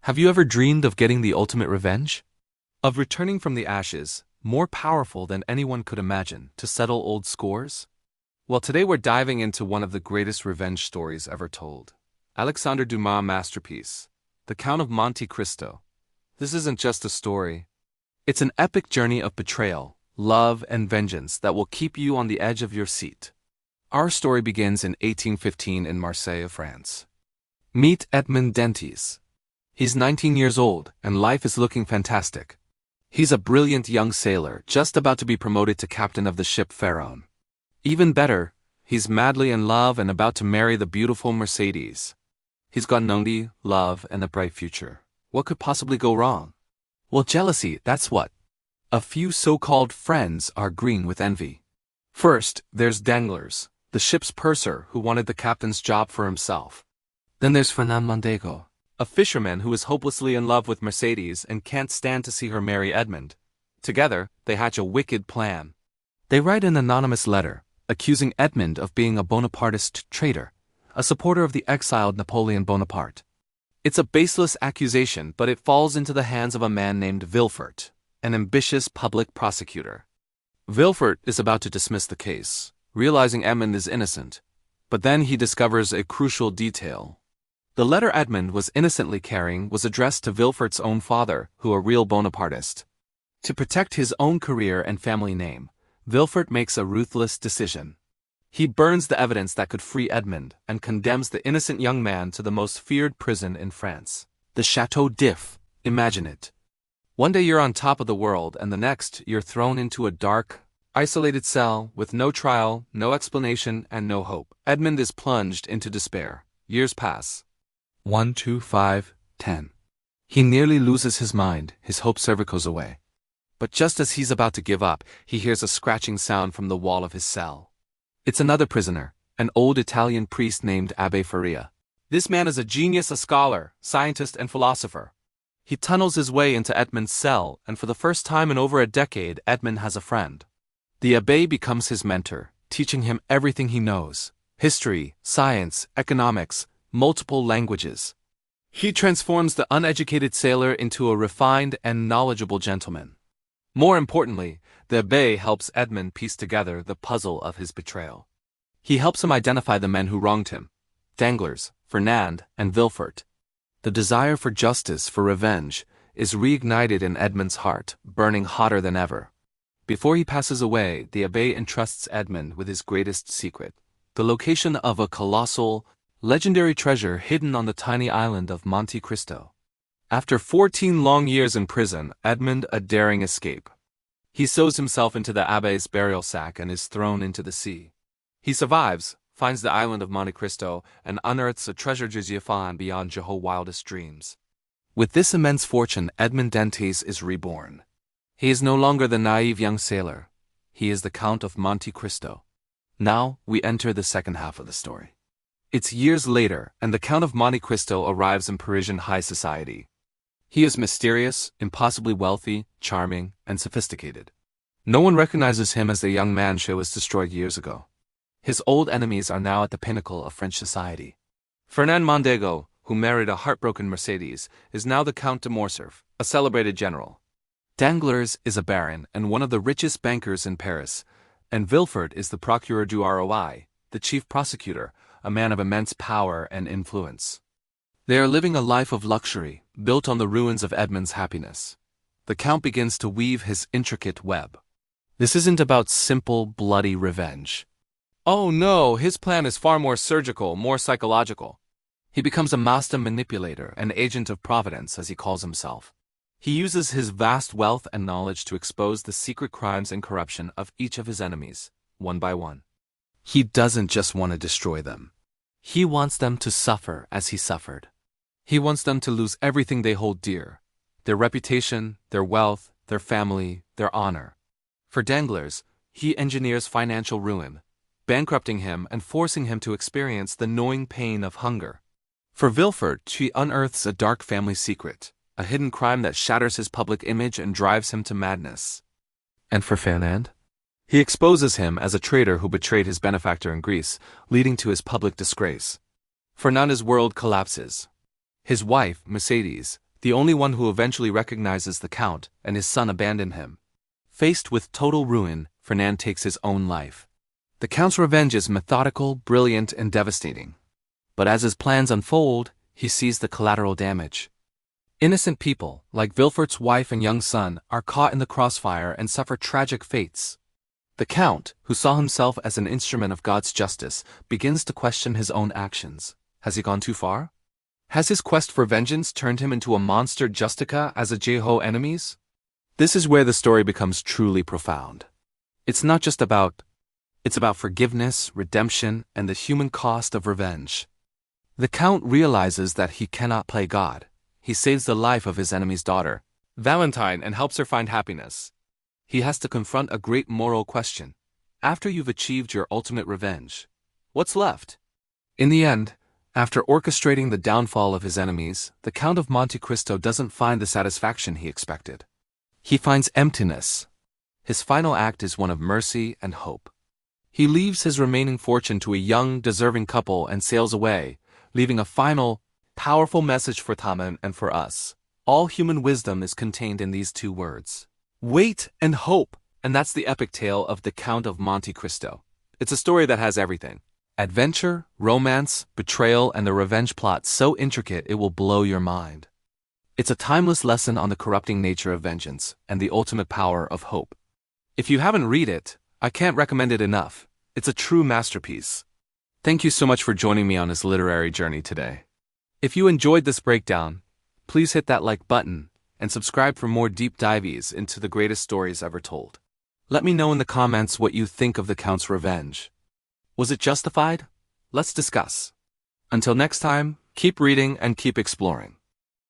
Have you ever dreamed of getting the ultimate revenge? Of returning from the ashes, more powerful than anyone could imagine, to settle old scores? Well, today we're diving into one of the greatest revenge stories ever told. Alexandre Dumas' masterpiece, The Count of Monte Cristo. This isn't just a story. It's an epic journey of betrayal, love, and vengeance that will keep you on the edge of your seat. Our story begins in 1815 in Marseille, France. Meet Edmond Dantès. He's 19 years old, and life is looking fantastic. He's a brilliant young sailor, just about to be promoted to captain of the ship Pharaon. Even better, he's madly in love and about to marry the beautiful Mercedes. He's got money, love, and a bright future. What could possibly go wrong? Well, jealousy, that's what. A few so-called friends are green with envy. First, there's Danglars, the ship's purser who wanted the captain's job for himself. Then there's Fernand Mondego, a fisherman who is hopelessly in love with Mercedes and can't stand to see her marry Edmond. Together, they hatch a wicked plan. They write an anonymous letter, accusing Edmond of being a Bonapartist traitor, a supporter of the exiled Napoleon Bonaparte. It's a baseless accusation, but it falls into the hands of a man named Villefort, an ambitious public prosecutor. Villefort is about to dismiss the case, realizing Edmond is innocent, but then he discovers a crucial detail. The letter Edmond was innocently carrying was addressed to Villefort's own father, who a real Bonapartist. To protect his own career and family name, Villefort makes a ruthless decision. He burns the evidence that could free Edmond and condemns the innocent young man to the most feared prison in France, the Château d'If. Imagine it. One day you're on top of the world, and the next you're thrown into a dark, isolated cell with no trial, no explanation, and no hope. Edmond is plunged into despair. Years pass. 1, 2, 5, 10. He nearly loses his mind, his hope goes away. But just as he's about to give up, he hears a scratching sound from the wall of his cell. It's another prisoner, an old Italian priest named Abbé Faria. This man is a genius, a scholar, scientist, and philosopher. He tunnels his way into Edmond's cell, and for the first time in over a decade, Edmond has a friend. The abbé becomes his mentor, teaching him everything he knows: history, science, economics, multiple languages. He transforms the uneducated sailor into a refined and knowledgeable gentleman. More importantly, the abbé helps Edmond piece together the puzzle of his betrayal. He helps him identify the men who wronged him: Danglars, Fernand, and Villefort. The desire for justice, for revenge, is reignited in Edmond's heart, burning hotter than ever. Before he passes away, the abbé entrusts Edmond with his greatest secret: the location of a colossal, legendary treasure hidden on the tiny island of Monte Cristo. After 14 long years in prison, Edmond a daring escape. He sews himself into the abbé's burial sack and is thrown into the sea. He survives, finds the island of Monte Cristo, and unearths a treasure found beyond Jehovah's wildest dreams. With this immense fortune, Edmond Dantès is reborn. He is no longer the naive young sailor. He is the Count of Monte Cristo. Now, we enter the second half of the story. It's years later, and the Count of Monte Cristo arrives in Parisian high society. He is mysterious, impossibly wealthy, charming, and sophisticated. No one recognizes him as the young man who was destroyed years ago. His old enemies are now at the pinnacle of French society. Fernand Mondego, who married a heartbroken Mercedes, is now the Count de Morcerf, a celebrated general. Danglars is a baron and one of the richest bankers in Paris, and Villefort is the Procureur du Roi, the chief prosecutor, a man of immense power and influence. They are living a life of luxury, built on the ruins of Edmond's happiness. The Count begins to weave his intricate web. This isn't about simple, bloody revenge. Oh no, his plan is far more surgical, more psychological. He becomes a master manipulator, an agent of providence, as he calls himself. He uses his vast wealth and knowledge to expose the secret crimes and corruption of each of his enemies, one by one. He doesn't just want to destroy them. He wants them to suffer as he suffered. He wants them to lose everything they hold dear: their reputation, their wealth, their family, their honor. For Danglars, he engineers financial ruin, bankrupting him and forcing him to experience the gnawing pain of hunger. For Villefort, she unearths a dark family secret, a hidden crime that shatters his public image and drives him to madness. And for Fernand, he exposes him as a traitor who betrayed his benefactor in Greece, leading to his public disgrace. Fernand's world collapses. His wife, Mercedes, the only one who eventually recognizes the Count and his son abandon him. Faced with total ruin, Fernand takes his own life. The Count's revenge is methodical, brilliant, and devastating. But as his plans unfold, he sees the collateral damage. Innocent people, like Villefort's wife and young son, are caught in the crossfire and suffer tragic fates. The Count, who saw himself as an instrument of God's justice, begins to question his own actions. Has he gone too far? Has his quest for vengeance turned him into a monster Justica as a Jeho enemies? This is where the story becomes truly profound. It's about forgiveness, redemption, and the human cost of revenge. The Count realizes that he cannot play God. He saves the life of his enemy's daughter, Valentine, and helps her find happiness. He has to confront a great moral question. After you've achieved your ultimate revenge, what's left? In the end, after orchestrating the downfall of his enemies, the Count of Monte Cristo doesn't find the satisfaction he expected. He finds emptiness. His final act is one of mercy and hope. He leaves his remaining fortune to a young, deserving couple and sails away, leaving a final, powerful message for Taman and for us. All human wisdom is contained in these two words: wait and hope. And that's the epic tale of the Count of Monte Cristo. It's a story that has everything: adventure, romance, betrayal, and the revenge plot so intricate it will blow your mind. It's a timeless lesson on the corrupting nature of vengeance and the ultimate power of hope. If you haven't read it, I can't recommend it enough. It's a true masterpiece. Thank you so much for joining me on this literary journey today. If you enjoyed this breakdown, please hit that like button and subscribe for more deep dives into the greatest stories ever told. Let me know in the comments what you think of the Count's revenge. Was it justified? Let's discuss. Until next time, keep reading and keep exploring.